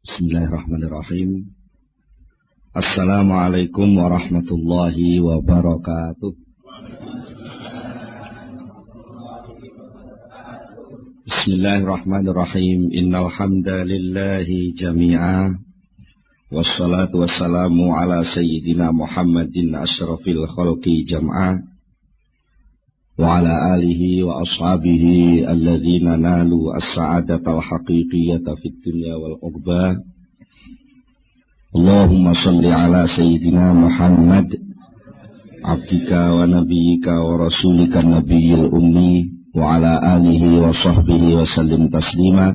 Bismillahirrahmanirrahim. Assalamualaikum warahmatullahi wabarakatuh. Bismillahirrahmanirrahim. Innal hamdalillahi jami'a. Wassalatu wassalamu ala sayyidina Muhammadin asyrafil khalqi jam'a. Wa ala alihi wa ashabihi alladhina nalu as-sa'adata al-haqiqiyata fid dunya wal uqbah. Allahumma salli ala sayyidina Muhammad abdika wa nabiyyika wa rasulika nabiyil ummi wa ala alihi wa sahbihi wa sallim taslima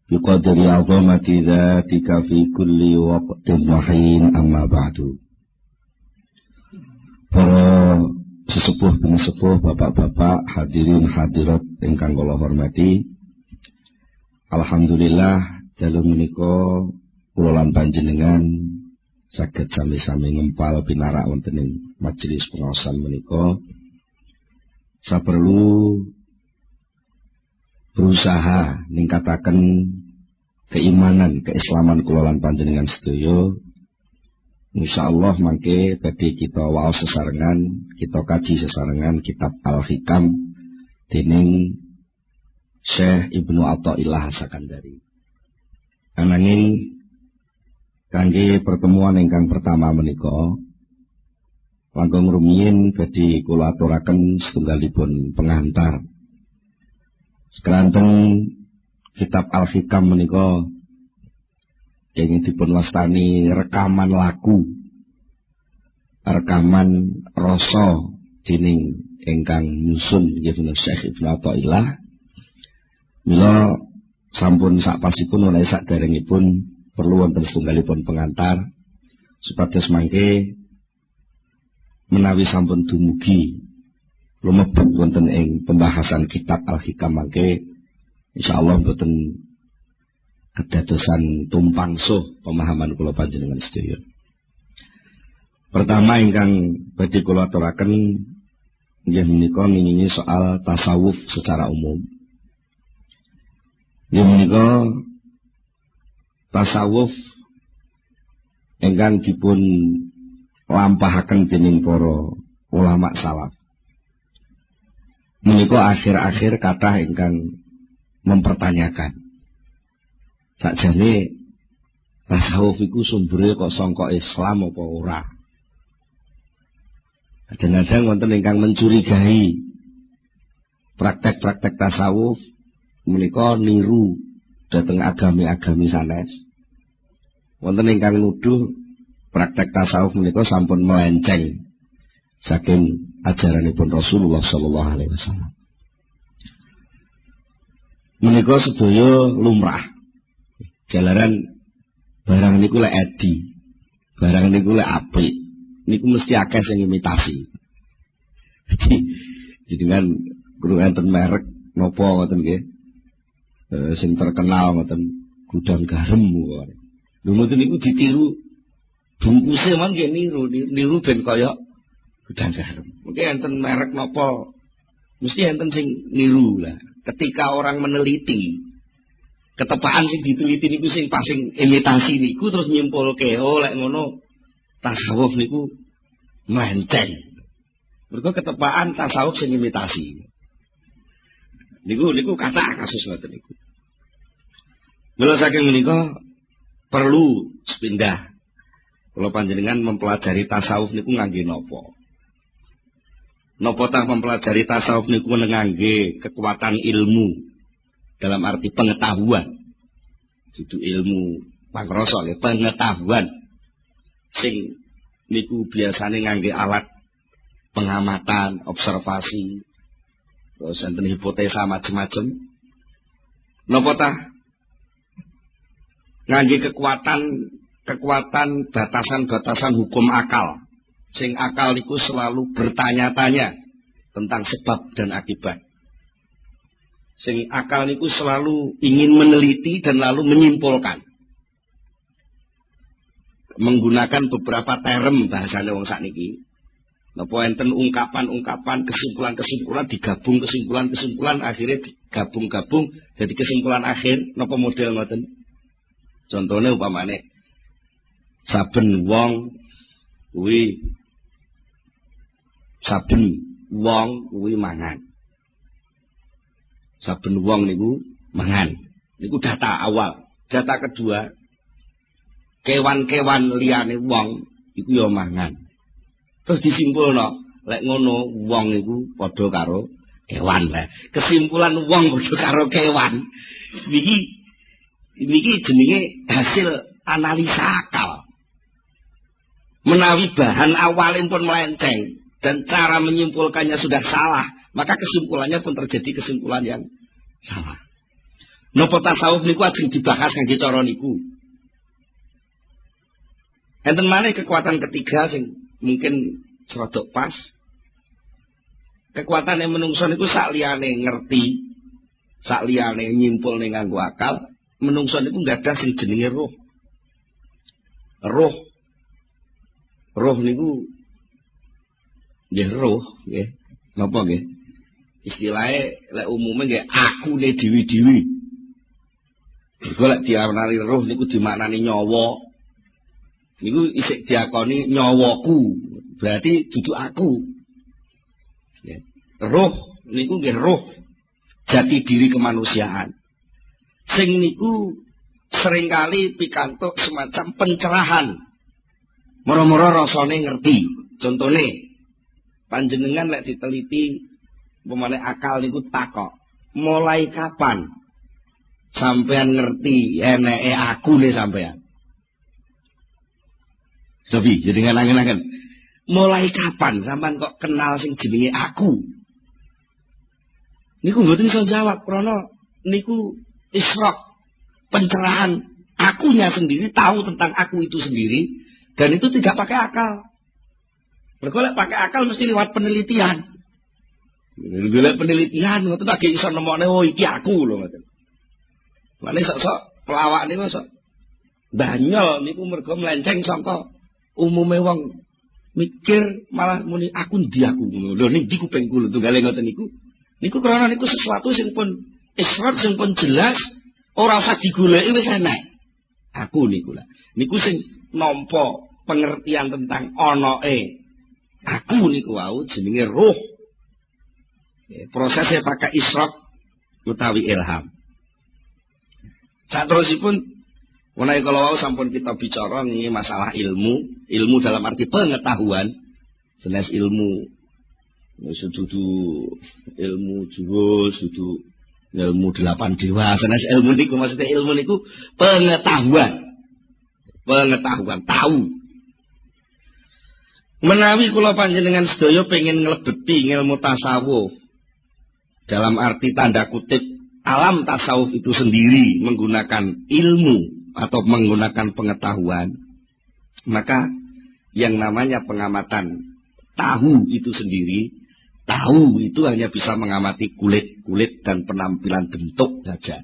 biqadri azamati dhatika fi kulli waqtin wa hin, amma ba'du. Para sesepuh penesepuh, bapak-bapak, hadirin hadirat ingkang kula hormati, alhamdulillah dalu menika kula lan panjenengan saged sami-sami ngempal pinarak wonten ing majelis pengaosan menika. Saperlu berusaha ningkataken keimanan, keislaman kula lan panjenengan sedaya. Insyaallah mangke badhe kita waos sesarengan, kita kaji sesarengan kitab Al-Hikam dening Syekh Ibnu Athaillah As-Sakandari. Ananging kangge pertemuan ingkang pertama menika langkung rumiyin badhe kula aturaken setunggalipun pengantar. Sekranteng kitab Al-Hikam menika ingin dipun wastani rekaman laku, rekaman rasa dening ingkang nyusun nggih Syekh Ibnu Athaillah. Mila sampun sakpasipun menawi saderengipun perlu wonten setunggalipun pengantar supados mangke menawi sampun dumugi lumebet wonten ing pembahasan kitab Al-Hikam mangke insyaallah boten kedadosan tumpang suh pemahaman kula panjenengan sedaya. Pertama ingkang badhe kula aturaken inggih menika ngingingi soal tasawuf secara umum. Inggih menika tasawuf ingkang dipun lampahaken dening para ulama salaf. Menika akhir-akhir kathah ingkang mempertanyakan sakjane tasawuf iku sumbere kok sangka Islam apa ora. Kadang-kadang wonten ingkang mencurigai praktek-praktek tasawuf menika niru dhateng agami-agami sanes. Wonten ingkang nuduh praktek tasawuf menika sampun melenceng saking ajaranipun Rasulullah sallallahu alaihi wasallam. Menika sedaya lumrah. Jalaran barang niku lek edi, barang niku lek apik, niku mesti akeh sing imitasi. Jadi kan kudu enten merek napa ngoten nggih. Sing terkenal ngoten gudang garam kok. Lha ngoten niku ditiru bungkuse mangke niru ben kaya gudang garam. Mungkin enten merek napa mesti enten sing niru lah. Ketika orang meneliti ketepaan sing diteliti niku sing pasing imitasi niku terus nyimpulke oh lek ngono tasawuf niku melenceng. Mergo ketepaan tasawuf sing imitasi. Niku kathah kasus ngoten niku. Mula saking menika perlu sepindah kula panjenengan mempelajari tasawuf niku ngangge napa? Napa ta mempelajari tasawuf niku ngangge kekuatan ilmu? Dalam arti pengetahuan, itu ilmu pangrasa nggih, pengetahuan sing niku biasane ngangge alat pengamatan, observasi, terus enten hipotesa macam-macam. Napa ta? Ngangge kekuatan batasan-batasan hukum akal. Sing akal niku selalu bertanya-tanya tentang sebab dan akibat. Sing akal niku selalu ingin meneliti dan lalu menyimpulkan. Menggunakan beberapa term bahasane wong sakniki. Napa enten ungkapan-ungkapan, kesimpulan-kesimpulan digabung kesimpulan-kesimpulan akhirnya digabung-gabung jadi kesimpulan akhir napa model ngoten. Contohnya upamane saben wong kuwi mangan. Saben wong niku mangan. Niku data awal. Data kedua, kewan-kewan liyane wong iku ya mangan. Terus disimpulno, lek ngono wong iku padha karo kewan lah. Kesimpulan wong padha karo kewan. Niki jenenge hasil analisa akal. Menawi bahan awalnya pun melenceng dan cara menyimpulkannya sudah salah, maka kesimpulannya pun terjadi kesimpulan yang salah. Napa tasawuf niku ajeng dibahas kangge cara niku. Enten maneh kekuatan ketiga sing mungkin serodok pas. Kekuatan yang menungso niku sak liyane ngerti, sak liyane nyimpulne nganggo akal, menungso niku gadah sing jenenge roh. Roh niku nggih roh nggih. Napa nggih? Istilahnya lek umume nggih akune dhewe-dhewe. Iku lek diarani roh niku dimaknani nyawa. Niku isih diakoni nyawaku. Berarti dudu aku. Nggih. Roh niku nggih roh jati diri kemanusiaan. Sing niku seringkali pikantuk semacam pencerahan. Moro-moro rasane ngerti. Contone panjenengan lek diteliti pemane akal niku takok. Mulai kapan sampean ngerti eneke akune sampean? Cobi jadi ngangen-ngangen. Mulai kapan sampean kok kenal sing jenenge aku? Niku mboten iso jawab krana niku isyraq, pencerahan. Akunya sendiri tahu tentang aku itu sendiri. Dan itu tidak pakai akal. Berkolek pakai akal mesti lewat penelitian. Lewat penelitian, itu lagi iso nemokne oh iki aku lho ngoten. Mane sok-sok pelawak niku sok banyol niku mergo melenceng saka umume wong mikir malah muni aku ndi aku ngono. Lho niki kupingku lho tunggale ngoten niku. Niku krana niku sesuatu sing pun israt sing pun jelas ora usah digoleki wis enak. Aku niku lah. Niku sing nampa pengertian tentang onoe aku niku wau jenenge roh. Prosesnya pakai isyraq utawi ilham. Saterusipun menawi kalau wau sampun kita bicara nggih masalah ilmu dalam arti pengetahuan, jelas ilmu sedudu ilmu jurus, sedudu ilmu 8 dewa, jelas ilmu niku maksudnya ilmu niku pengetahuan, tahu. Menawi kula panjenengan sedaya pengen nglebeti ilmu tasawuf dalam arti tanda kutip alam tasawuf itu sendiri menggunakan ilmu atau menggunakan pengetahuan, maka yang namanya pengamatan tahu itu sendiri, tahu itu hanya bisa mengamati kulit dan penampilan bentuk saja.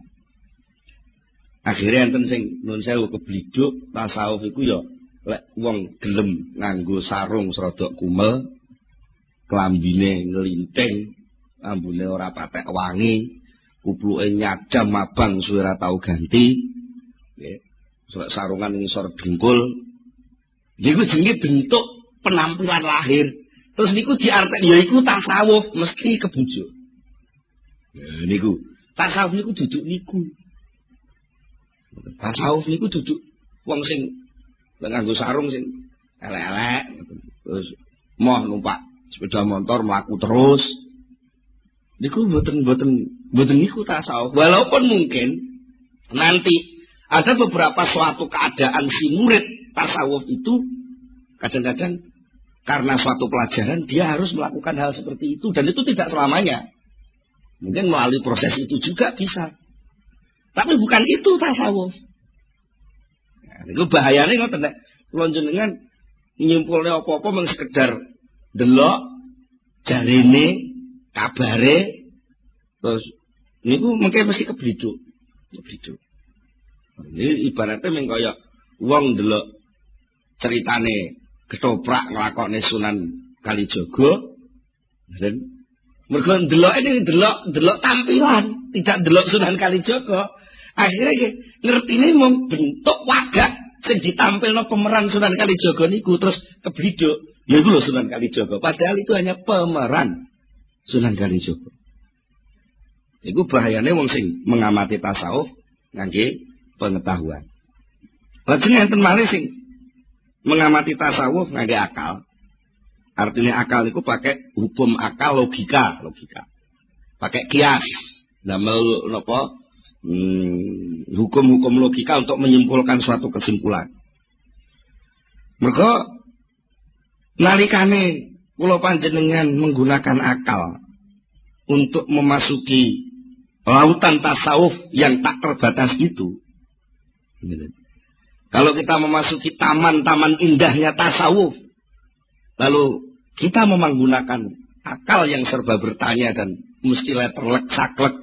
Akhirnya enten sing nun sewu kebliduk tasawuf iku ya lek wong gelem nganggo sarung serodok kumel, klambine nglinting, ambune ora patek wangi, kupluke nyadam abang suwe ora tau ganti, nggih. Sarungan ngisor dengkul. Niku jenenge bentuk penampilan lahir. Terus niku diartekne ya iku tasawuf mesti kebujuk. Ya niku, tasawuf niku duduk niku. Tasawuf niku duduk wong sing nganggo sarung sing elek-elek terus moh numpak sepeda motor mlaku terus. Niku mboten niku tasawuf. Walaupun mungkin nanti ada beberapa suatu keadaan si murid tasawuf itu kadang-kadang karena suatu pelajaran dia harus melakukan hal seperti itu dan itu tidak selamanya. Mungkin melalui proses itu juga bisa. Tapi bukan itu tasawuf. Niku bahayane ngoten nek kula jenengan nyimpulne apa-apa mung sekedar delok jarene kabare terus niku mengke mesti kebliduk. Ini ibaratnya mung kaya wong delok ceritane ketoprak nglakokne Sunan Kalijaga dan mergo ndeloke delok tampilan, tidak delok Sunan Kalijaga. Akhirnya ngertine mung bentuk wajah sing ditampilno pemeran Sunan Kalijaga niku terus kebliduk. Ya iku lho Sunan Kalijaga. Padahal itu hanya pemeran Sunan Kalijaga. Iku bahayane wong sing mengamati tasawuf ngangge pengetahuan. Lajeng enten malih sing mengamati tasawuf ngangge akal. Artinya akal itu pakai hukum akal, logika. Pakai kias. Damel napa? Hukum-hukum logika untuk menyimpulkan suatu kesimpulan. Mergo nalikane kula panjenengan menggunakan akal untuk memasuki lautan tasawuf yang tak terbatas itu. Kalau kita memasuki taman-taman indahnya tasawuf, lalu kita menggunakan akal yang serba bertanya dan mesti letterlek saklek.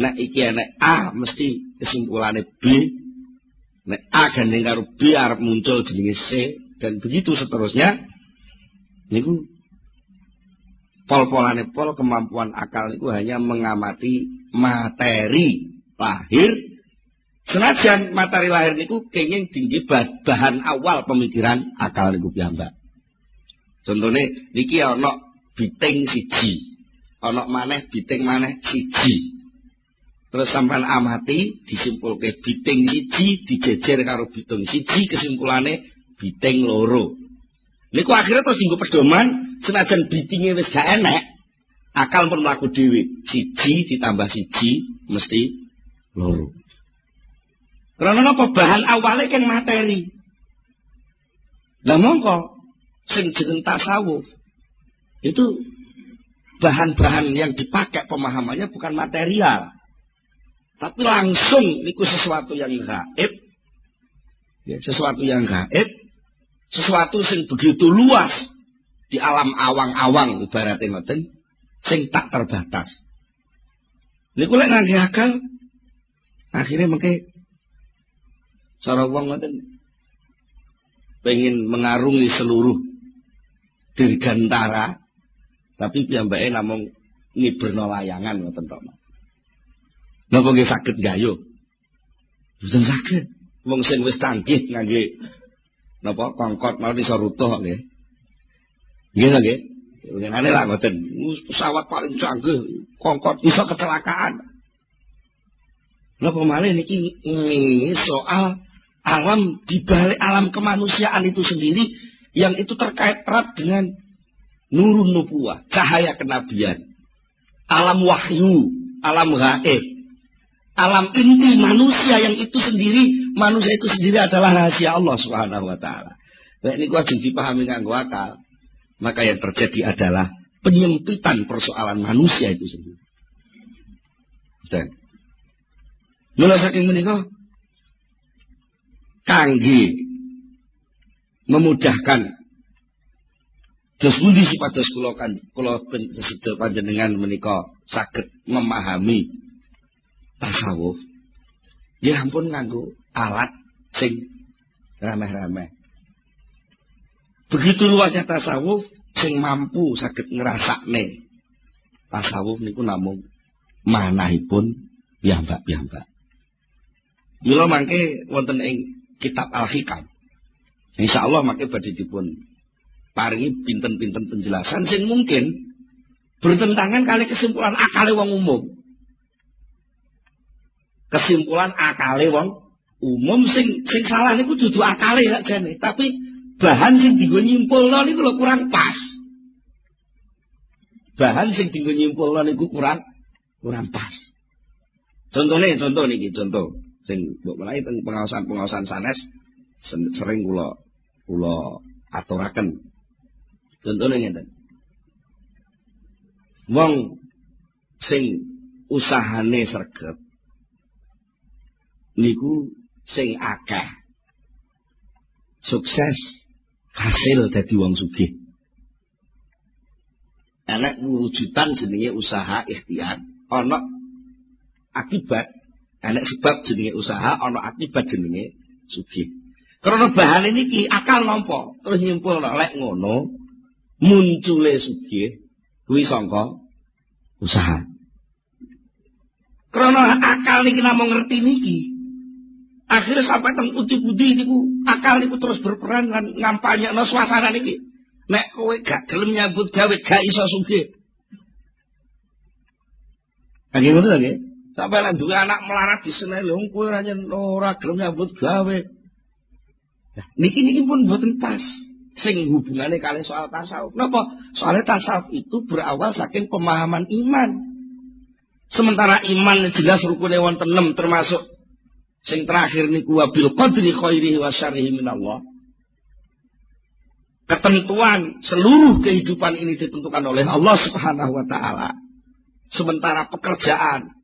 Nek iki nek A mesti kesimpulannya B. Nek A gandeng karo B arep muncul jenenge C dan begitu seterusnya. Niku pol-polane pol kemampuan akal niku hanya mengamati materi lahir. Senajan materi lahir niku kenging tinggi bahan awal pemikiran akal niku piyambak. Contohnya niki ana biting siji, ana maneh biting maneh siji. Terus sampean amati disimpulke biting siji dijejer karo biting siji kesimpulannya biting loro. Niku akhirnya terus dienggo pedoman senajan bitinge wis gak enek, akal pun mlaku dhewe. Siji ditambah siji mesti loro. Karena napa bahan awale kan materi. Lah mongko sing jeneng tasawuf itu bahan-bahan yang dipakai pemahamannya bukan material, tapi langsung niku sesuatu yang gaib, ya, sesuatu yang gaib, sesuatu sing begitu luas di alam awang-awang ibaratnya ngoten, sing tak terbatas. Niku lek ngangge akal, akhirnya mengke cara wong ngoten pengen mengarungi seluruh dirgantara, tapi piyambake namung ngiberno layangan ngoten tok. Napa nggih saged gayuh? Mboten saged. Wong sing wis canggih ngangge napa kongkot mau iso rutuh nggih. Nggih ta nggih? Ngene lah ngoten. Pesawat paling canggih kongkot iso kecelakaan. Napa malih niki soal alam di balik alam kemanusiaan itu sendiri yang itu terkait erat dengan nurun nubuwah, cahaya kenabian, alam wahyu, alam gaib, alam inti manusia yang itu sendiri, manusia itu sendiri adalah rahasia Allah Subhanahu wa taala. Nek niku ajeng dipahami nganggo akal, maka yang terjadi adalah penyempitan persoalan manusia itu sendiri. Dan mula saking menika kangge memudahkan dos pundi supados kula sedaya panjenengan menika saged memahami tasawuf. Ya ampun nganggo alat sing remeh-remeh. Begitu luasnya tasawuf sing mampu saged ngrasakne tasawuf niku namung manahipun piyambak-piyambak. Mila mangke wonten ing kitab Al-Hikam. Insyaallah mangke badhe dipun paringi pinten-pinten penjelasan sing mungkin bertentangan kali kesimpulan akale wong umum. Kesimpulan akale wong umum sing salah niku dudu akale sakjane, tapi bahan sing dienggo nyimpulno niku lho kurang pas. Bahan sing dienggo nyimpulno niku kurang pas. Contoh niki contoh sing mbok menawi teng pengaosan sanes sering kula aturaken. Contohnya ngeten. Wong sing usahane sregep niku sing akeh sukses hasil dadi wong sugih. Ana wujudan jenenge usaha ikhtiar, ana akibat, ana sebab jenenge usaha, ana akibat jenenge sugih. Karena bahan ini akal nampa terus nyimpulno lek ngono muncule sugih kuwi sangka usaha. Karena akal niki namung ngerti niki. Akhirnya sampai teng budi-budi niku akal niku terus berperan lan ngampanyekno suasana niki. Nek kowe gak gelem nyambut gawe gak iso sugih. Nggih ngoten nggih. Sampai lek duwe anak melarat diseneni lho kowe ora gelem nyambut gawe. Nah, niki pun mboten pas. Sing hubungannya kali soal tasawuf. Napa? Soalnya tasawuf itu berawal saking pemahaman iman. Sementara iman jelas rukune wonten 6 termasuk sing terakhir niku wabil qadri khairihi wa syarrihi minallah. Ketentuan seluruh kehidupan ini ditentukan oleh Allah Subhanahu wa taala. Sementara pekerjaan,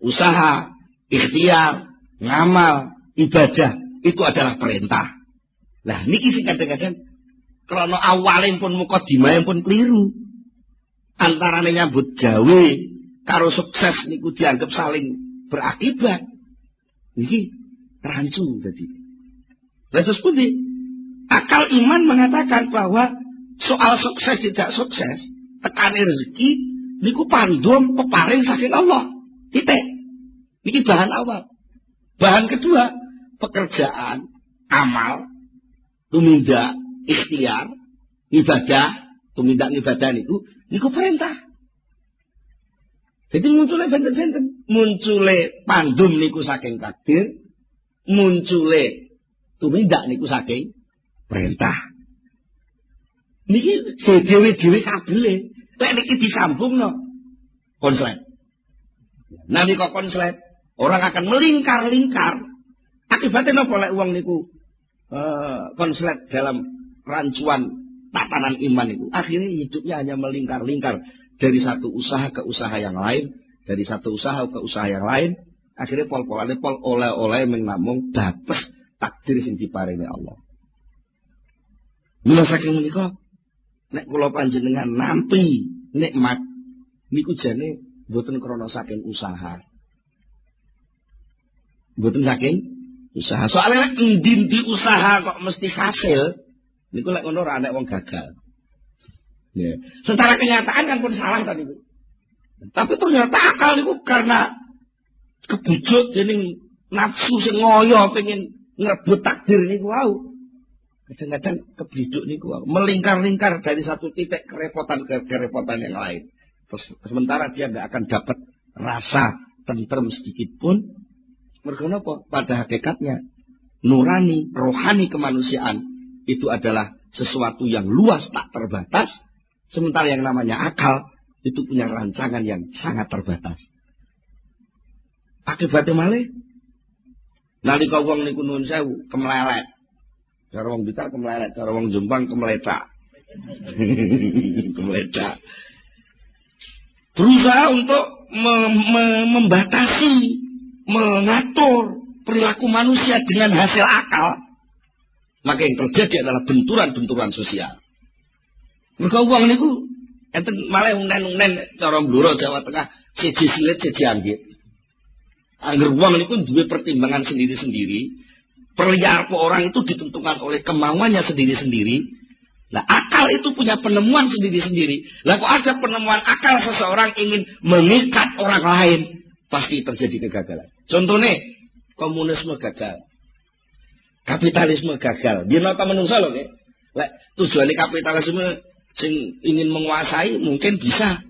usaha, ikhtiar, ngamal, ibadah itu adalah perintah. Lah niki sing kadang-kadang krana awalipun pun mukadimah pun keliru. Antarane nyambut gawe karo sukses niku dianggap saling berakibat. Niki rancu tadi. Terus pundi? Akal iman mengatakan bahwa soal sukses tidak sukses, tekane rezeki niku pandum peparing saking Allah. Titik. Niki bahan awal. Bahan kedua, pekerjaan, amal, tumindak, ikhtiar, ibadah, tumindak ibadah niku perintah. Jadi munculnya benten-benten. Munculnya pandum niku saking takdir. Munculnya tumindak niku saking perintah. Niki dhewe-dhewe kabeh. Lek niki disambung no konslet. Nanti kok konslet, orang akan melingkar-lingkar. Akibatnya napa lek wong niku konslet dalam rancuan tatanan iman itu. Akhirnya hidupnya hanya melingkar-lingkar. Dari satu usaha ke usaha yang lain, dari satu usaha ke usaha yang lain, akhirnya pol-polane pol oleh-oleh menamung dados takdir sing diparingi Allah. Mula saking menika nek kula panjenengan nampi nikmat niku jane mboten krana saking usaha. Mboten saking usaha. Soalnya nek endi usaha kok mesti hasil, niku lek ngono ora ana wong gagal. Ya. Secara kenyataan kan pun salah tadi itu. Tapi ternyata akal itu karena kebujuk dening nafsu sing ngoyo pengen ngrebut takdir niku wau. Kadang-kadang kebiduk niku wau, melingkar-lingkar dari satu titik kerepotan ke kerepotan yang lain. Terus sementara dia tidak akan dapat rasa tentrem sedikit pun. Mergo napa? Pada hakikatnya nurani, rohani kemanusiaan itu adalah sesuatu yang luas tak terbatas. Sementara yang namanya akal itu punya rancangan yang sangat terbatas. Akibatnya malih nalika wong niku nuwun sewu kemlelet. Cara wong Blitar kemlelet, cara wong Jombang kemeletak. Kemeletak. Berusaha untuk membatasi, mengatur perilaku manusia dengan hasil akal. Maka yang terjadi adalah benturan-benturan sosial. Mergo wong niku enten malah unen-unen cara Blora Jawa Tengah siji silit siji anggit. Angger wong niku duwe pertimbangan sendiri-sendiri, perilaku orang itu ditentukan oleh kemauannya sendiri-sendiri. Nah, akal itu punya penemuan sendiri-sendiri. Lah kok ada penemuan akal seseorang ingin mengikat orang lain, pasti terjadi kegagalan. Contohnya komunisme gagal. Kapitalisme gagal. Dia nota menungso lho nggih. Lek tujuane kapitalisme sing ingin menguasai mungkin bisa.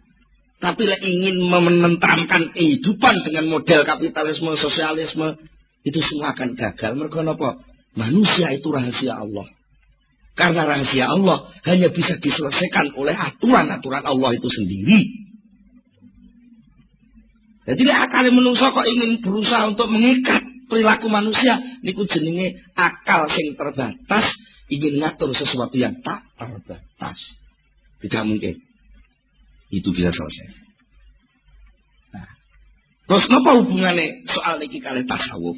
Tapi lek ingin menentramkan kehidupan dengan model kapitalisme, sosialisme, itu semua akan gagal. Mergo napa? Manusia itu rahasia Allah. Karena rahasia Allah hanya bisa diselesaikan oleh aturan-aturan Allah itu sendiri. Jadi lek akal menungso kok ingin berusaha untuk mengikat perilaku manusia, niku jenenge akal sing terbatas ingin ngatur sesuatu yang tak terbatas. Tidak mungkin itu bisa selesai. Nah, terus apa hubungannya soal niki kali tasawuf?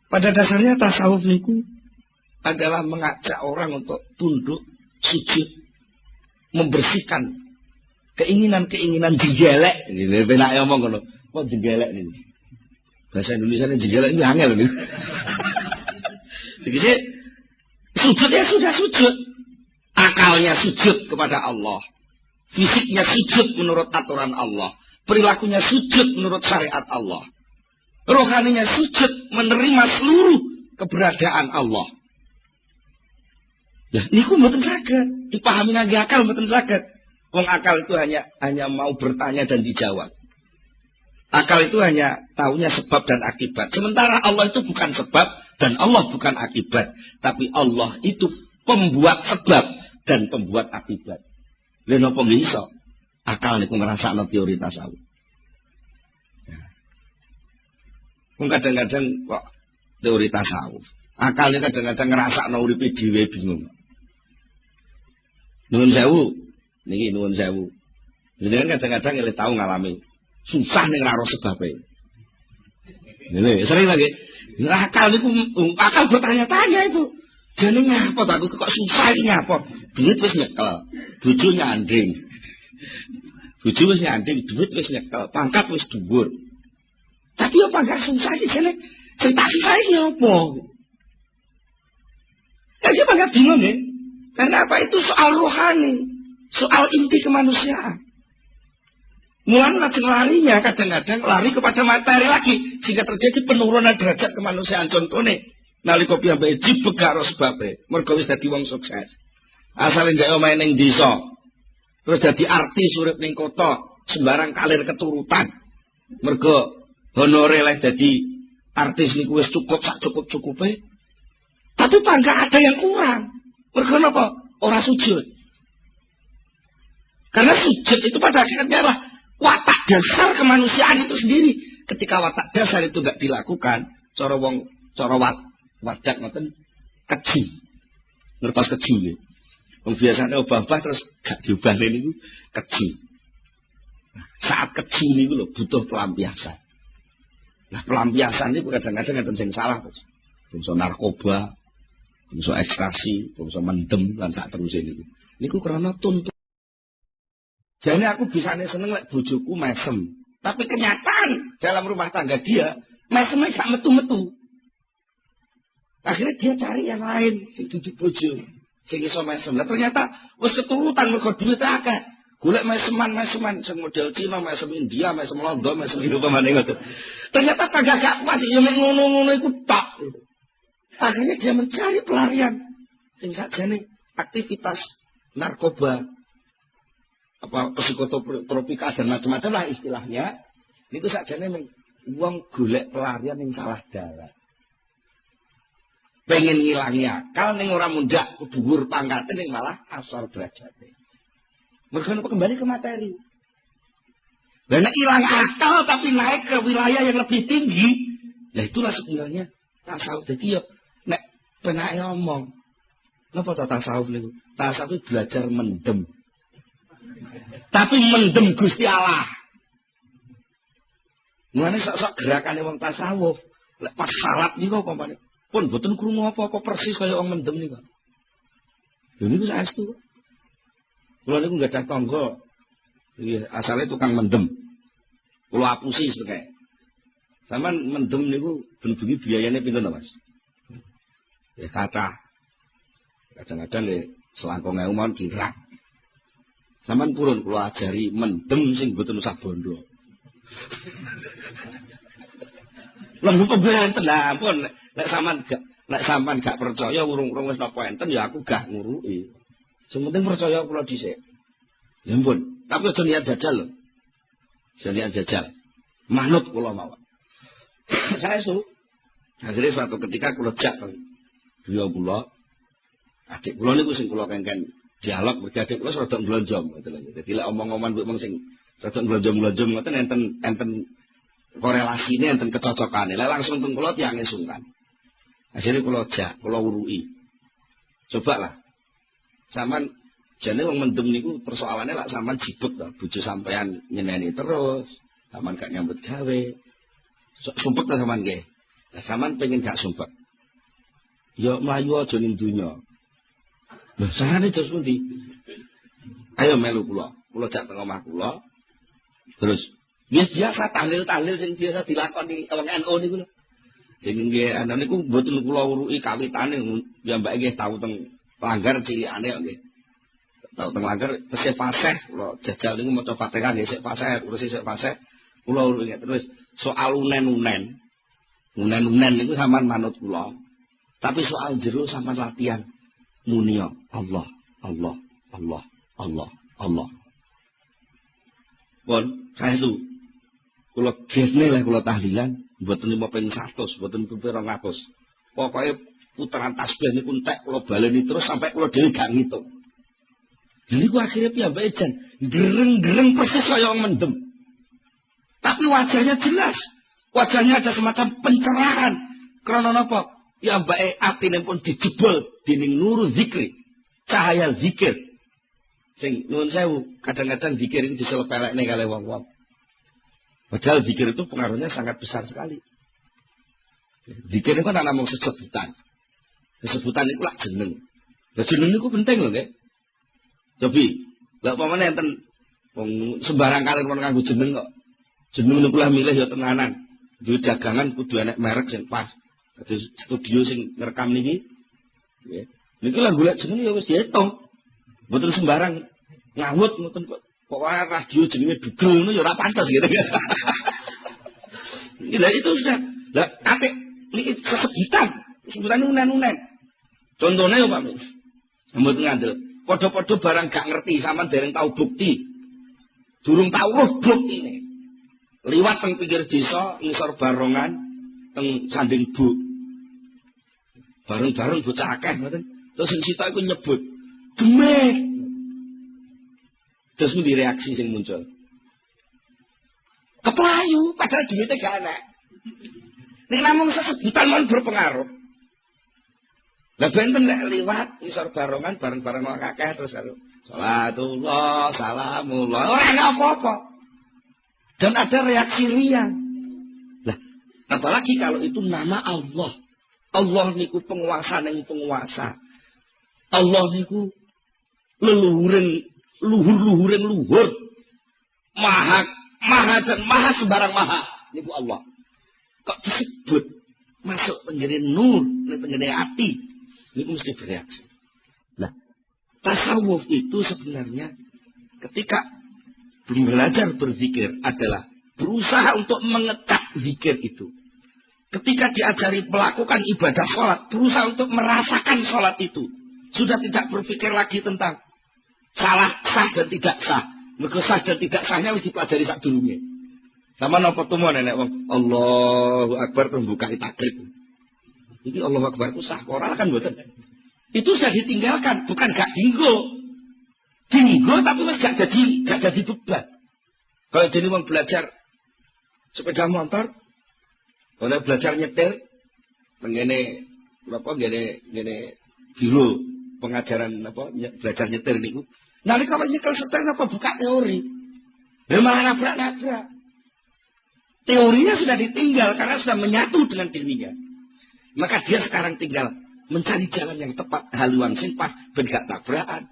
Pada dasarnya tasawuf niku adalah mengajak orang untuk tunduk, sujud, membersihkan keinginan-keinginan jenggelek. Ini penak ngomong ngono. Kok jenggelek niku? Bahasa Indonesia jenggelek ini angel niku. Jadi sujud ya sudah sujud. Akalnya sujud kepada Allah. Fisiknya sujud menurut aturan Allah. perilakunya sujud menurut syariat Allah. Rohaninya sujud menerima seluruh keberadaan Allah. Ya, niku mboten saged dipahami ngangge akal, mboten saged. Wong akal itu hanya mau bertanya dan dijawab. Akal itu hanya taunya sebab dan akibat. Sementara Allah itu bukan sebab dan Allah bukan akibat, tapi Allah itu pembuat sebab dan pembuat akibat. Lha napa nggih iso? Akal niku ngrasakno teori tasawuf. Wong kadang-kadang kok teori tasawuf. Akal ini kadang-kadang ngrasakno uripe dhewe bingung. Nuwun sewu, niki nuwun sewu. Jenengan kadang-kadang elih tau ngalami susah ning karo sebabe. Ngene, sering lagi. Akal niku akal bertanya-tanya itu. Jane ngapa to aku kok susah iki ngapa? Duit wis nyekel, bojo nyanding. Bojo wis nyanding, duit wis nyekel, pangkat wis dhuwur. Tapi apa gak susah iki jane? Sing tak susah iki apa? Jadi apa gak bingung ya? Karena apa itu soal rohani, soal inti kemanusiaan. Mulai lajeng larinya kadang-kadang lari kepada materi lagi sehingga terjadi penurunan derajat kemanusiaan. Contohnya nalika piyambake jibeg karo sebabe mergo wis dadi wong sukses. Asale ndek omahe ning desa. Terus dadi artis urip ning kota, sembarang kalir keturutan. Mergo honore lek dadi artis niku wis cukup sak cukup-cukupe. Tapi enggak ada yang kurang. Mergo napa? Ora sujud. Karena sujud itu pada akhirnya adalah watak dasar kemanusiaan itu sendiri. Ketika watak dasar itu enggak dilakukan, cara wadak ngoten keji. Ngertos keji nggih. Wong biasane obah-obah terus gak diobahne niku keji. Nah, saat keji niku lho butuh pelampiasan. Nah, pelampiasan niku kadang-kadang enten sing salah terus. Bangsa narkoba, bangsa ekstasi, bangsa mendem lan sak teruse niku. Niku karena tuntut. Jadi aku bisane seneng lek bojoku mesem. Tapi kenyataan dalam rumah tangga dia mesemnya gak metu-metu. Akhirnya dia cari yang lain sing dudu bojo, sing iso mesem. Lah ternyata wis keturutan mergo duwite akeh. Golek meseman sing model Cina, mesem India, mesem Londo, mesem Eropa maneh ngoten. Ternyata kagak gak pas yo mek ngono-ngono iku tok. Akhirnya dia mencari pelarian sing sakjane aktivitas narkoba, apa psikotropika dan macam-macam lah istilahnya. Niku sakjane wong golek pelarian yang salah dalan. Pengen ngilangi akal ning ora mundak dhuwur pangkate ning malah asor derajate. Mergo kembali ke materi. Lah nek ilang akal tapi naik ke wilayah yang lebih tinggi, ya itulah sebenarnya tasawuf. Dadi yo nek penake ngomong, napa ta tasawuf niku? Tasawuf belajar mendem. Tapi mendem Gusti Allah. Mulane sok-sok gerakane wong tasawuf, lek pas salat niku apa pun boten krungu apa-apa persis kaya wong mendem niku. Lha niku saestu. Kula niku gadah tangga. Iki asale tukang mendem. Kula apusi sekae. Sampeyan mendem niku ben-bengi biayane pinten to, Mas? Ya kathah. Kadang-kadang lek selangkung ewu mawon kirang. Sampeyan purun kula ajari mendem sing boten usah bondo. Lha kok benten lah ampun nek sampean gak percaya urung-urung wis napa enten ya aku gak nguruki. Sing penting percaya kula dhisik. Ya ampun, tapi aja niat jajal lho. Aja niat jajal. Manut kula mawon. Saestu. Akhirnya suatu ketika kula jak griya kula. Adik kula niku sing kula kengken dialog berjadi kula rada mblonjong ngoten lho. Dadi lek omong-omongan kuwi wong sing rada mblonjong-mblonjong ngoten enten korelasine enten kecocokane. Lek langsung teng kula tiange sungkan. Akhirnya kula jak, kula uruki. Coba lah. Sampean jane wong mendem niku persoalannya lak sampean jibeg to, bojo sampean nyeneni terus, sampean gak nyambut gawe. Sumpek ta sampean nggih. Lah sampean pengen gak sumpek. Ya mlayu aja ning donya. Lah sarane terus pundi? Ayo melu kula. Kula jak teng omah kula. Terus biasa tahlil-tahlil sing biasa dilakoni wong NU niku lho. Sing nggih ana niku mboten kula uruki kawitane piyambake nggih tau teng langgar cilikane kok nggih. Tau teng langgar tesih fasih kula jajal niku maca Fatihah nggih sik fasih terus sik fasih kula inget terus soal unen-unen. Unen-unen niku sampean manut kula. Tapi soal jero sampean latihan muni Allah, Allah, Allah, Allah, Allah. Pun saestu kula gesne lah kula tahlilan mboten 500, mboten 200. Pokoke putaran tasbih niku entek kula baleni terus sampai kula dhewe gak ngitung. Jadi ku akhirnya piyambake jan gereng-gereng persis kaya mendem. Tapi wajahnya jelas. Wajahnya ada semacam pencerahan. Karena napa? Piyambake atine pun dijebol dening nuru zikri. Cahaya zikir. Sing nuwun sewu, kadang-kadang zikir itu diselepelekne kali wong-wong. Padahal zikir itu pengaruhnya sangat besar sekali. Zikir itu kan namung sesebutan. Sesebutan itu lak jeneng. Lah jeneng niku penting lho, nggih. Tapi, lha pamane enten wong sembarang kali wong kanggo jeneng kok. Jeneng niku lah milih ya tenanan. Duwe dagangan kudu enek merek sing pas. Dadi studio sing ngrekam niki. Nggih. Niki lah golek jeneng ya wis diitung. Mboten sembarang ngawut ngoten kok. Pokoke radio jenenge dugel ngono ya ora pantes gitu. Lah itu sudah. Lah atik niki sesebutan. Sebutan unen-unen. Contone yo Pak Mis. Mboten ngandel. Podo-podo barang gak ngerti sampean dereng tau bukti. Durung tau roh buktine. Liwat teng pinggir desa ngisor barongan teng Sanding Bu. Bareng-bareng bocah akeh ngoten. Terus sing sitok iku nyebut, "Demek." Terus mung reaksi sing muncul. Keplayu padahal duwite gak enak. Nek namung sesebutan mon berpengaruh. Lah benten lek liwat isor barongan bareng-bareng wong akeh terus salatullah salamullah ora ana apa-apa. Dan ada reaksi riang. Lah apalagi kalau itu nama Allah. Allah niku penguasa ning penguasa. Allah niku leluhuring luhur-luhuring luhur. Maha dan maha sembarang maha niku Allah. Kok disebut masuk tenggene nur, tenggene ati. Ini mesti bereaksi. Nah, tasawuf itu sebenarnya ketika belajar berzikir adalah berusaha untuk mengecap zikir itu. Ketika diajari melakukan ibadah sholat, berusaha untuk merasakan sholat itu. Sudah tidak berpikir lagi tentang salah, sah dan tidak sah. Mergo sah dan tidak sahnya harus dipelajari sak durunge. Sama napa tumo nenek wong Allahu Akbar tembuka takrib. Ini Allah Akbar itu sah ora kan mboten. Itu sudah ditinggalkan, bukan gak dinggo. Dinggo tapi wis gak jadi beban. Kalau jadi wong belajar sepeda motor, kalau belajar nyetir, ngene apa ngene biro pengajaran apa belajar nyetir niku. Nalika nyekel setir apa buka teori. Memang nabrak-nabrak. Teorinya sudah ditinggal karena sudah menyatu dengan dirinya. Maka dia sekarang tinggal mencari jalan yang tepat, haluan sing pas, ben gak tabrakan,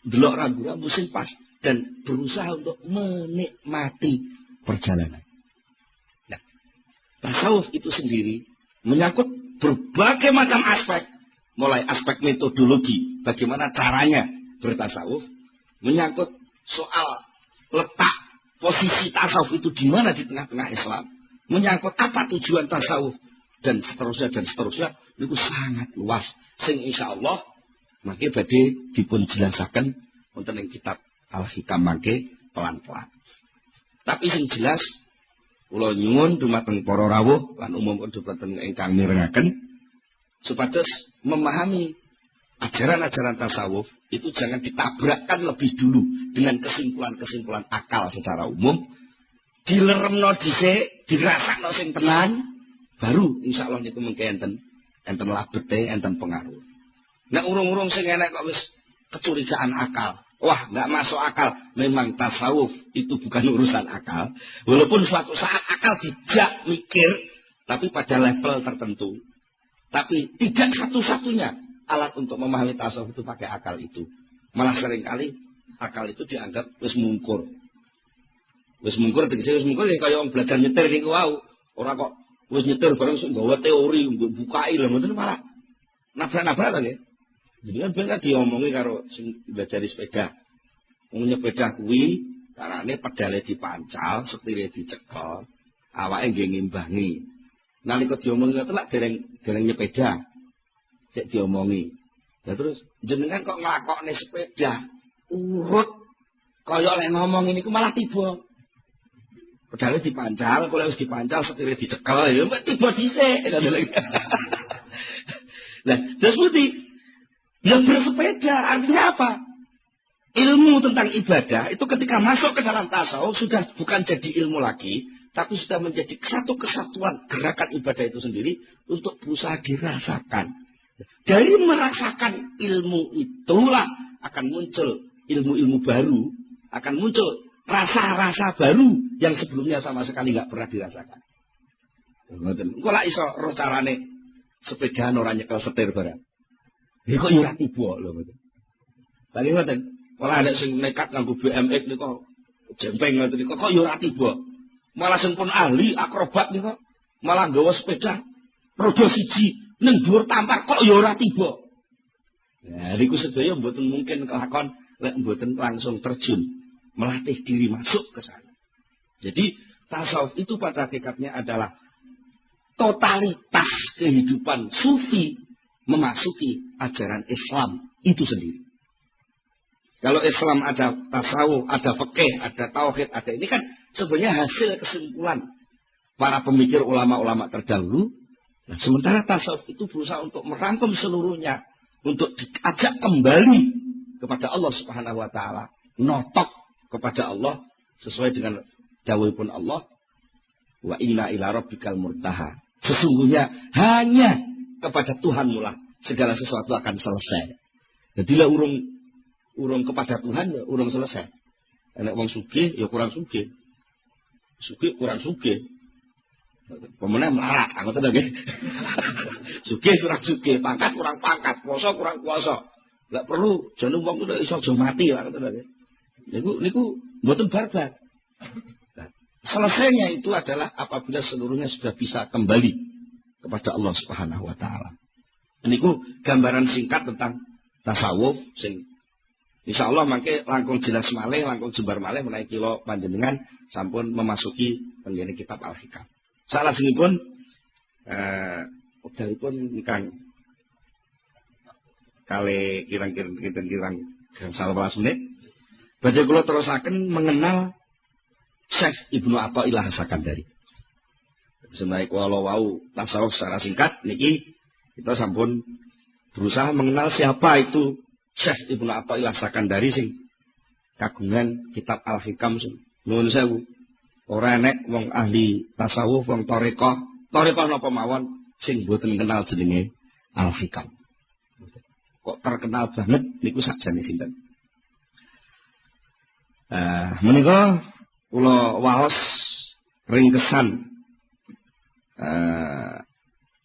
delok rambu-rambu sing pas, dan berusaha untuk menikmati perjalanan. Nah, tasawuf itu sendiri menyangkut berbagai macam aspek, mulai aspek metodologi, bagaimana caranya bertasawuf, menyangkut soal letak posisi tasawuf itu di mana di tengah-tengah Islam, menyangkut apa tujuan tasawuf, dan seterusnya itu sangat luas sing insyaallah mangke badhe dipun jelasaken wonten ing kitab Al-Hikam mangke pelan-pelan. Tapi sing jelas kula nyuwun dumateng para rawuh lan umum dumateng ingkang mirengaken supados memahami ajaran-ajaran tasawuf itu jangan ditabrakkan lebih dulu dengan kesimpulan-kesimpulan akal secara umum, dileremno dhisik, dirasakno sing tenan. Baru insyaallah niku mengke enten labete, enten pengaruh. Nek urung-urung sing enek kok wis kecurigaan akal. Wah, enggak masuk akal. Memang tasawuf itu bukan urusan akal. Walaupun suatu saat akal dijak mikir, tapi pada level tertentu. Tapi tidak satu-satunya alat untuk memahami tasawuf itu pakai akal itu. Malah seringkali akal itu dianggap wis mungkur. Wis mungkur tegese wis mungkur kaya wong belajar nyetir niku wau. Ora kok wis nyetir bareng sing gawa teori mbok bukai lho mboten malah nabrak-nabrak to nggih. Jadi kan bener diomongi karo sing belajar sepeda. Wong nyepeda kuwi carane pedale dipancal, setire dicekel, awake nggih ngimbangi. Nalika diomongi ngoten lak dereng nyepeda. Sik diomongi. Ya terus jenengan kok nglakokne sepeda urut kaya lek ngomong niku malah tiba. Pedale dipancal, kok wis dipancal setire dicekel ya tiba dhisik. Lah, terus putih ya bersepeda artinya apa? Ilmu tentang ibadah itu ketika masuk ke dalam tasawuf sudah bukan jadi ilmu lagi, tapi sudah menjadi satu kesatuan gerakan ibadah itu sendiri untuk berusaha dirasakan. Dari merasakan ilmu itulah akan muncul ilmu-ilmu baru, akan muncul rasa-rasa baru yang sebelumnya sama sekali nggak pernah dirasakan. Engko lak iso roh carane sepedaan ora nyekel setir barang. Ya kok yo ora tiba lho mboten. Lagi ngoten, malah ada sing nekat nganggo BMX niku jempeng ngoten niku kok yo ora tiba. Malah sing pun ahli akrobat niku malah nggawa sepeda roda siji ning dhuwur tampar kok yo ora tiba. Ya niku sedaya mboten mungkin kelakon lek mboten langsung terjun melatih diri masuk ke sana. Jadi tasawuf itu pada hakikatnya adalah totalitas kehidupan sufi memasuki ajaran Islam itu sendiri. Kalau Islam ada tasawuf, ada fikih, ada tauhid, ada ini kan sebenarnya hasil kesimpulan para pemikir ulama-ulama terdahulu. Nah, sementara tasawuf itu berusaha untuk merangkum seluruhnya, untuk diajak kembali kepada Allah Subhanahu wa taala, notok kepada Allah sesuai dengan dawuhipun Allah, wa inna ila rabbikal murtaha. Sesungguhnya hanya kepada Tuhanmu lah segala sesuatu akan selesai. Jadilah urung kepada Tuhan ya urung selesai. Nek wong sugih ya kurang sugih. Sugih kurang sugih. Pemene melarat, ngoten lho nggih. Sugih kurang sugih, pangkat kurang pangkat, puasa kurang puasa. Enggak perlu jane wong kuwi iso aja mati lah ngoten lho nggih. Niku mboten barbar. Nah, selesainya itu adalah apabila seluruhnya sudah bisa kembali kepada Allah Subhanahu wa taala. Niku gambaran singkat tentang tasawuf sing insyaallah mangke langkung jelas malih, langkung jembar malih menawi kula panjenengan sampun memasuki tenggene kitab Al-Hikam. Salajengipun wekdalipun ingkang kali kirang-kirang 11 menit. Badhe kula terusaken mengenal Syekh Ibnu Athaillah As-Sakandari. Senajan kula wau tasawuf secara singkat niki kita sampun berusaha mengenal siapa itu Syekh Ibnu Athaillah As-Sakandari sing kagungan kitab Al-Hikam sing nuwun sewu. Ora enek wong ahli tasawuf, wong thariqah napa mawon sing mboten kenal jenenge Al-Hikam. Kok terkenal banget niku sakjane sinten. Menika kula waos ringkesan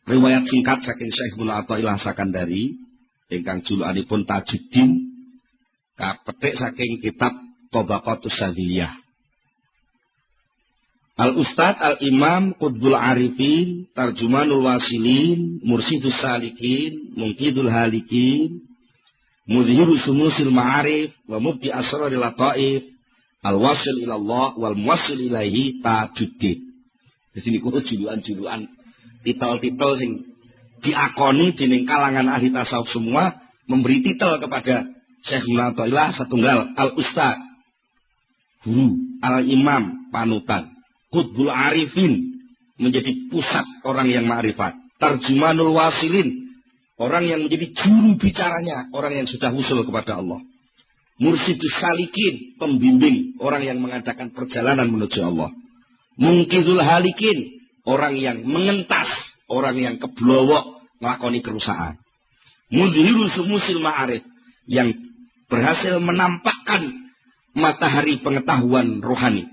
riwayat singkat saking Syekh Ibnu Athaillah As-Sakandari ingkang julukanipun Tajuddin kapetik saking kitab Tabaqatus Sadhiliyah. Al-Ustadz Al-Imam Qutbul Arifin Tarjumanul Wasilin Mursidus Salikin Mungkidul Halikin Mudhirus Sumusil Ma'arif wa Mubdi Asraril Lataif Al-Wasil ilallah wal muwassil ilaihi Tajuddin. Jadi niku julukan-julukan titel-titel sing diakoni dening kalangan ahli tasawuf semua memberi titel kepada Syekh Ibnu Athaillah satunggal Al-Ustadz guru, Al-Imam panutan, Qutbul Arifin menjadi pusat orang yang ma'rifat, Tarjumanul Wasilin orang yang menjadi juru bicaranya orang yang sudah usul kepada Allah, Mursidus Salikin pembimbing orang yang mengadakan perjalanan menuju Allah, Mungkidul Halikin orang yang mengentas orang yang keblowok nglakoni kerusakan, Mudhirus Sumusil Ma'arif yang berhasil menampakkan matahari pengetahuan rohani,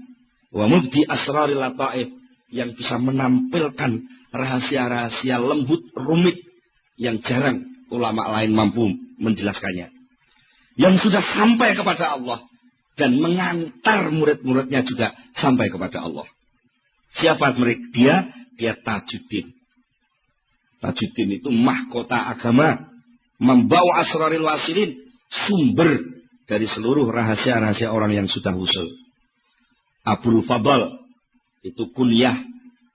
wa Mubdi Asraril Lataif yang bisa menampilkan rahasia-rahasia lembut rumit yang jarang ulama lain mampu menjelaskannya, yang sudah sampai kepada Allah dan mengantar murid-muridnya juga sampai kepada Allah. Siapa mereka? Dia Tajuddin. Tajuddin itu mahkota agama membawa asraril wasilin, sumber dari seluruh rahasia-rahasia orang yang sudah usul. Abul Fadl itu kunyah.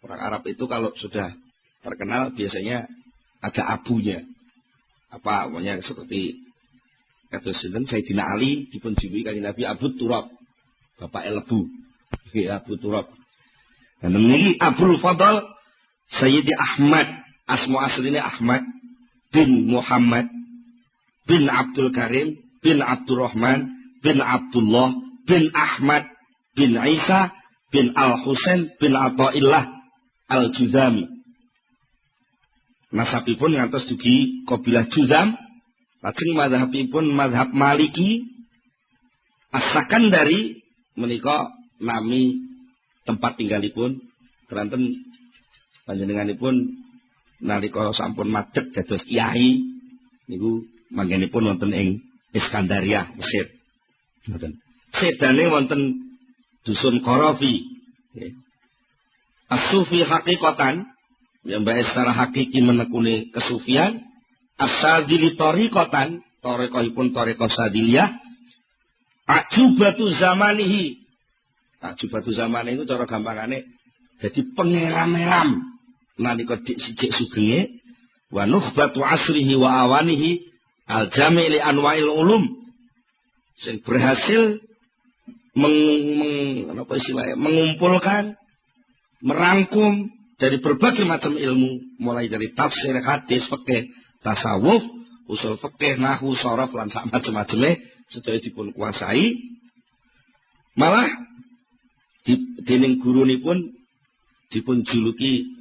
Orang Arab itu kalau sudah terkenal biasanya ada abunya. Apa namanya, seperti kata Sayyidina Ali dipunjuluki kanjeng Nabi Abu Turab, Bapak Lebu. Abu Turab. Dan ini Abul Fadl Sayyidi Ahmad, asma aslinya Ahmad bin Muhammad bin Abdul Karim bin Abdurrahman bin Abdullah bin Ahmad bin Isa bin Al-Husain bin Athaillah Al-Juzami. Nasabipun ngantos dugi kabilah Juzam. Lajeng mazhabipun mazhab Maliki. Asakan dari menika nami tempat tinggalipun. Keranten panjenenganipun nalika sampun madhep dados kiai niku manggenipun wonten ing Iskandaria, Mesir. Ngoten. Sedane wonten dusun Qarafi. As-sufi hakikatan, yang baik secara hakiki menekuni kesufian. As-sadili tariqatan, tariqahipun tariqah sadiliyah. Ajubatu zamanihi. Ajubatu zamanihi itu cara gampangane jadi pengeram-eram nalika dik sijik sugenge. Wa nukhbatu asrihi wa awanihi al-jami' li anwa'il ulum. Sing berhasil mengumpulkan, merangkum dari berbagai macam ilmu, mulai dari tafsir, hadis, fikih, tasawuf, usul fikih, nahwu, sharaf lan sak macam-macame sedaya dipun kuasai. Malah dening gurunipun dipun juluki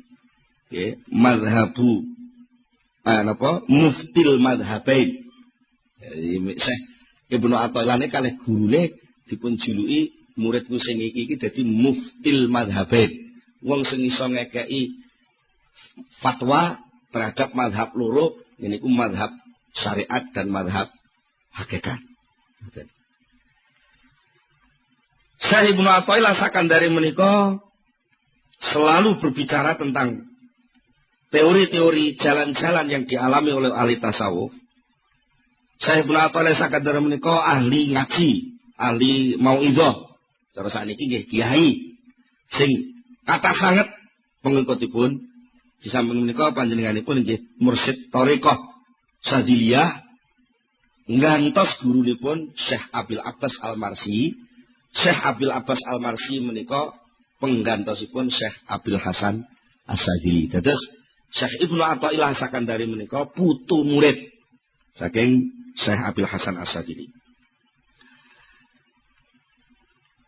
mazhabu muftil madhabain. Syekh Ibnu Athaillah kalih gurune dipun juluki muridku sing iki dadi muftil madhabain. Wong sing iso ngekeki fatwa terhadap mazhab loro, niku mazhab syariat dan mazhab hakikat. Syekh Ibnu Athaillah sakan dari menika selalu berbicara tentang teori-teori jalan-jalan yang dialami oleh ahli tasawuf. Syekh Ibnu Athaillah sakan dari menika ahli ngaji, ahli mauidhah. Cara sakniki nggih kiai sing kata sangat pengikutipun di samping menika panjenenganipun nggih mursyid thariqah Sadiliyah ngantos gurunipun Syekh Abil Abbas Al-Marsi. Syekh Abil Abbas Al-Marsi menika penggantosipun Syekh Abil Hasan As-Sadili. Dados Syekh Ibnu Athaillah sakan dari menika putu murid saking Syekh Abil Hasan As-Sadili.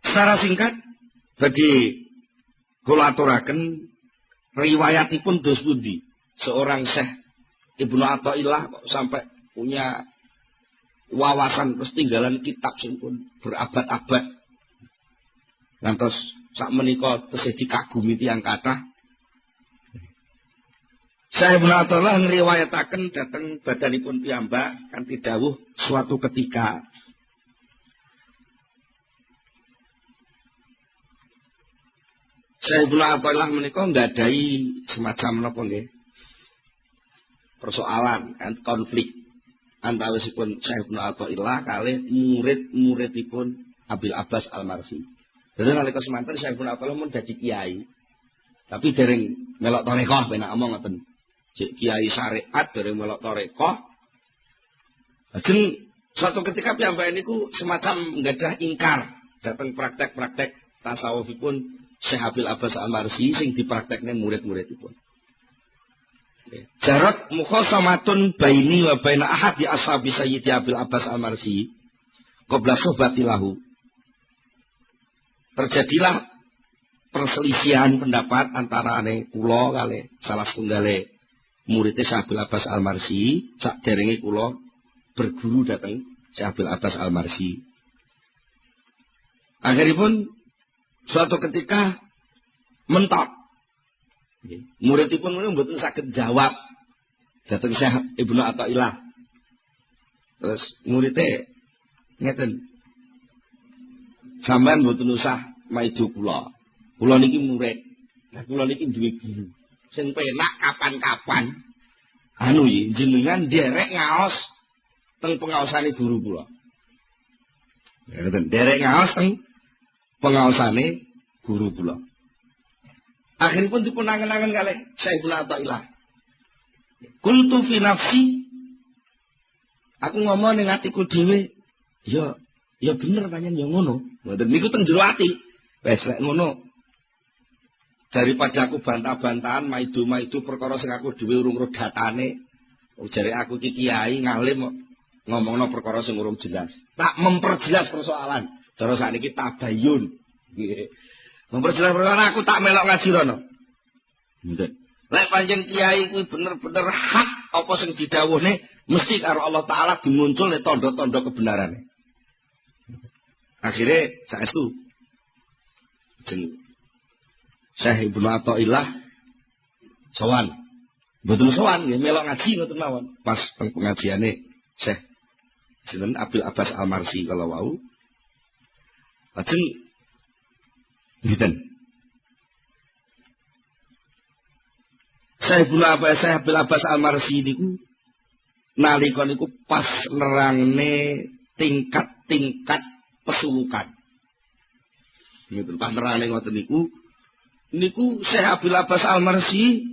Secara singkat bagi kula aturaken riwayatipun dos pundi seorang Syekh Ibnu Athaillah kok sampai punya wawasan terus tinggalan kitab sing pun berabad-abad. Ngantos sak menika tesih dikagumi tiyang kathah. Syekh Ibnu Athaillah ngriwayataken dhateng badanipun piyambak kanthi dawuh suatu ketika Syekh Ibnu Athaillah menika nggadahi semacam napa nggih persoalan konflik antawisipun Syekh Ibnu Athaillah kalih murid-muridipun Abil Abbas Al-Marsi. Dadi nalika semanten Syekh Ibnu Athaillah mun dadi kiai. Tapi dereng melok tarekah penak omong ngoten. Kiai syariat dereng melok tarekah. Lajeng suatu ketika piyambake niku semacam nggadah ingkar dhateng praktek-praktek tasawufipun Syekh Abil Abbas Al-Marsi sing dipraktekne murid-muridipun. Jarat mukhasamatun baini wa baina ahad di ashabi Sayyidi Abil Abbas Al-Marsi qabla suhbatilahu. Terjadilah perselisihan pendapat antara kula kalih salah setunggale murid Syekh Abil Abbas Al-Marsi saderenge kula berguru dhateng Syekh Abil Abbas Al-Marsi. Akhiripun suatu ketika mentok. Muridipun mboten saged jawab dhateng Syekh Ibnu Athaillah. Terus muridé ngeten. Sampeyan mboten usah maido kula. Kula niki murid. Lah kula niki duwe guru. Sing penak kapan-kapan anu jenengan derek ngaos teng pengaosane guru kula. Ya ngoten, derek ngaos teng pengaosane guru kula. Akhiripun dipun angen-angen kalih Syekhul Athaillah. Qultu fi nafsi, aku ngomong ning atiku dhewe, ya bener panjen ya ngono. Ngoten niku teng jero ati. Wes lek ngono. Daripada aku bantah-bantahan maido-maido perkara sing aku dhewe urung ro datane. Jare aku iki kiai ngalim ngomongno perkara sing urung jelas. Tak memperjelas persoalan. Cara sakniki tabayun. Nggih. Memperjelas perkara aku tak melok ngaji rono. Ngoten. Lek panjen kiai kuwi bener-bener hak apa sing didhawuhne mesti karo Allah taala dimunculne tanda-tanda kebenarane. Akhire saestu jeneng Syekh Ibnu Athaillah sowan. Mboten sowan nggih melok ngaji ngoten mawon. Pas teng pengajiane Syekh sinten Abil Abbas Al-Marsi kala wau. Lajeng ngiten. Syekh Abil Abbas Al-Marsi niku nalika niku pas nerangne tingkat-tingkat pesulukan. Niku pas nerangne ngoten niku Syekh Abil Abbas Al-Marsi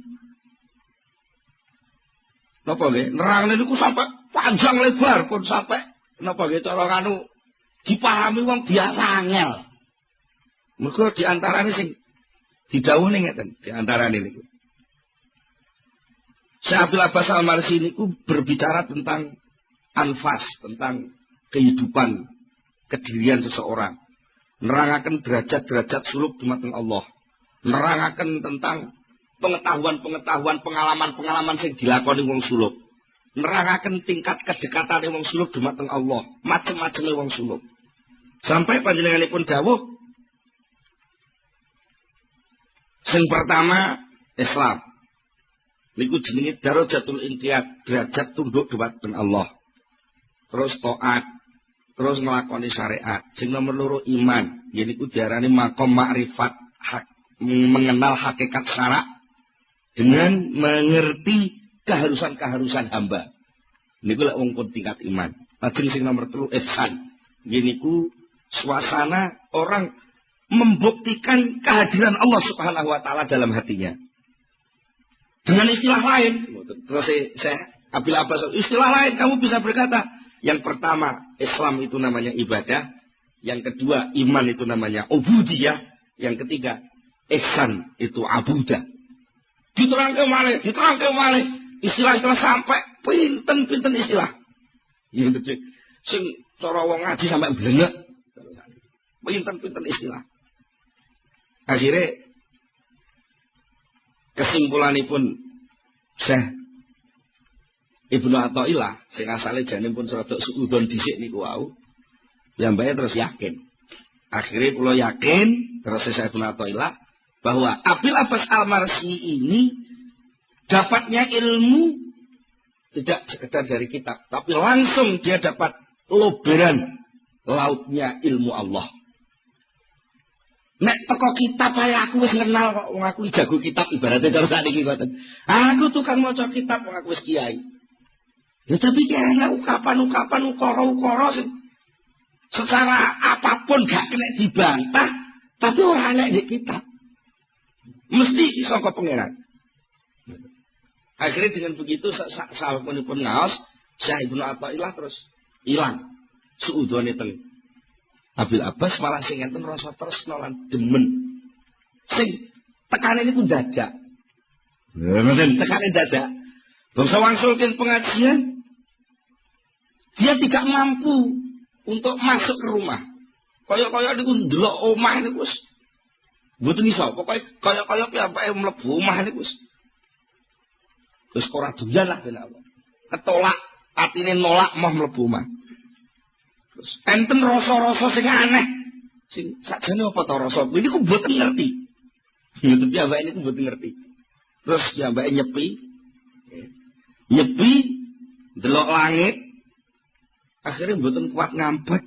napa nggih nerangne niku sampai panjang lebar pun sampai napa nggih cara kanu dipahami wong biasa angel. Mergo diantarane sing didhawuhne ngeten, diantarane niku Syekh Abil Abbas Al-Marsi niku berbicara tentang anfas, tentang kehidupan, kedirian seseorang. Nerangaken derajat-derajat suluk dumateng Allah. Nerangaken tentang pengetahuan-pengetahuan, pengalaman-pengalaman sing dilakoni wong suluk. Nerangaken tingkat kedekatane wong suluk dumateng Allah, macem-maceme wong suluk. Sampai panjenenganipun dawuh sing pertama Islam. Niku jenenge darajatul inqiyad, derajat tunduk dumateng Allah. Terus taat, terus nglakoni syariat. Sing nomor loro iman, yaiku diarani maqam makrifat, mengenal hakikat syarak dengan mengerti keharusan-keharusan hamba. Niku lek wong pun tingkat iman. Lajeng sing nomor 3 ihsan. Yaiku suasana orang membuktikan kehadiran Allah Subhanahu wa taala dalam hatinya. Dengan istilah lain, terus saya Abil Abbas, istilah lain kamu bisa berkata, yang pertama Islam itu namanya ibadah, yang kedua iman itu namanya ubudiyah, yang ketiga ihsan itu abudah. Diterangke malih, istilah-istilah sampai pinten-pinten istilah. Sing cara wong ngaji sampai blengek. Pinten-pinten istilah. Akhirnya kesimpulanipun Syekh Ibnu Athaillah sing asale janipun serodok suudon dhisik niku wau piyambake terus yakin. Akhirnya kula yakin terus Syekh Ibnu Athaillah bahwa Abil Abbas Al-Marsi ini dapatnya ilmu tidak sekedar dari kitab, tapi langsung dia dapat loberan lautnya ilmu Allah. Nek teko kitab ae aku wis kenal kok wong aku jago kitab ibaratnya cara sakniki ngoten. Aku tukang maca kitab wong aku wis kiai. Ya tapi kene ukapan-ukapan ukara-ukara sing secara apapun gak kena dibantah, tapi ora enek di kitab. Mesti iki saka pangeran. Akhirnya dengan begitu sapunipun ngaos Syekh Ibnu Athaillah terus ilang suudone teng Abil Abbas malah sing enten rasa tresna lan demen. Sing tekane niku dadak. Ngoten tekane dadak. Bangsa wangsulkeun pengajian dia tidak mampu untuk masuk ke rumah. Kaya-kaya niku ndelok omah niku wis mboten iso. Pokoke kaya-kaya piyambake mlebu omah niku wis ora doyan lah ben apa. Ketolak atine nolak mau mlebu omah. Terus enten rasa-rasa sing aneh. Sing sakjane apa ta rasa? Ini ku mboten ngerti. Mboten piyambake niku mboten ngerti. Terus piyambake nyepi delok langit. Akhirnya mboten kuat ngampet.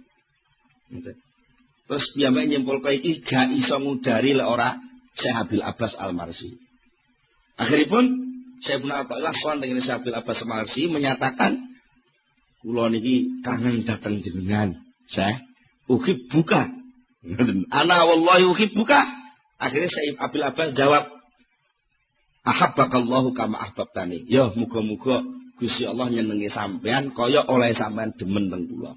Terus piyambake nyimpulke iki gak iso ngudari lek ora Syekh Abil Abbas Al-Marsi. Akhiripun Syekh Ibnu Athaillah sowan dengan Syekh Abil Abbas Al-Marsi menyatakan kula niki kangen dateng jenengan. Syekh uhibbuka. Ana wallahi uhibbuka. Akhirnya Syekh Abil Abbas jawab, ahabbakallahu kama ahbabtani. Ya muga-muga Gusti Allah nyenengi sampean kaya oleh sampean demen teng kula.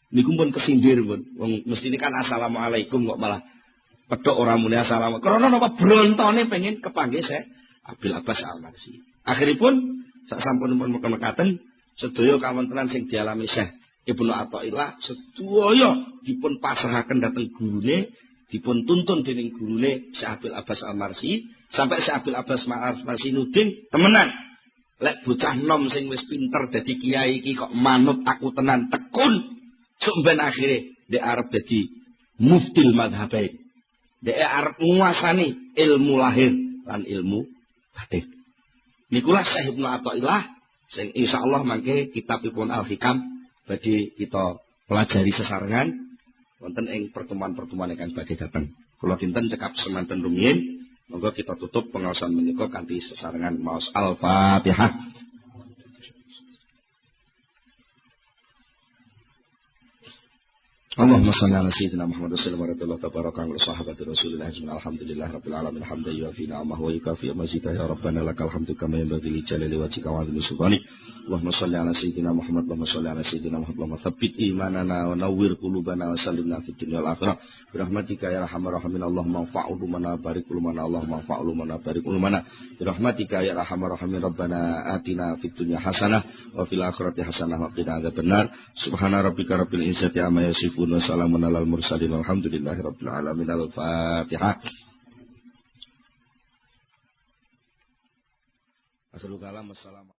Niku pun kesindir pun. Wong mestine kan assalamualaikum kok malah pedhok ora muni assalamualaikum. Karena napa brontone pengen kepanggih Syekh Abil Abbas Al-Marsi. Akhiripun sak sampunipun mekaten sedaya kawontenan sing dialami Syekh Ibnu Athaillah sedaya dipun pasrahaken dhateng gurune, dipun tuntun dening gurune Syekh Abil Abbas Al-Marsi sampai Syekh Abil Abbas Al-Marsi nuding temenan. Lek bocah nom sing wis pinter dadi kiai iki kok manut aku tenan tekun. Sok ben akhire dhek arep dadi muftil madhabain. Dhek arep nguasani ilmu lahir lan ilmu batin. Nikulah Syekh Ibnu Athaillah sing insyaallah mangke kitabipun Al-Hikam badhe kita pelajari sesarengan wonten ing pertemuan-pertemuan ingkang badhe dateng. Kula dinten cekap semanten rumiyin, monggo kita tutup pengaosan menika kanthi sesarengan maos Al-Fatihah. Allahumma shalli ala sayyidina Muhammad wa sallim wa radhiyallahu tabaraka an sahabati Rasulillah ajma'in alhamdulillah rabbil alamin hamdan yuwafi ni'amahu wa yukafi mazidah ya rabbana lakal hamdu kama yanbaghi li jalali wajhika wa 'azimi sultanik. Allahumma shalli ala sayyidina Muhammad wa shalli ala sayyidina Muhammad wa tsabbit imanana wa nawwir qulubana wa sallimna fid dunya wal akhirah bi rahmatika ya arhamar rahimin. Allahumma fa'ul mana barik mana Allahumma fa'ul mana barik mana bi rahmatika ya arhamar rahimin. Rabbana atina fid dunya hasanah wa fil akhirati hasanah wa qina adzabannar. Subhana rabbika rabbil izzati amma yasifun. Wassalamun alal mursalin walhamdulillahi rabbil alamin. Al-Fatihah. Assalamualaikum.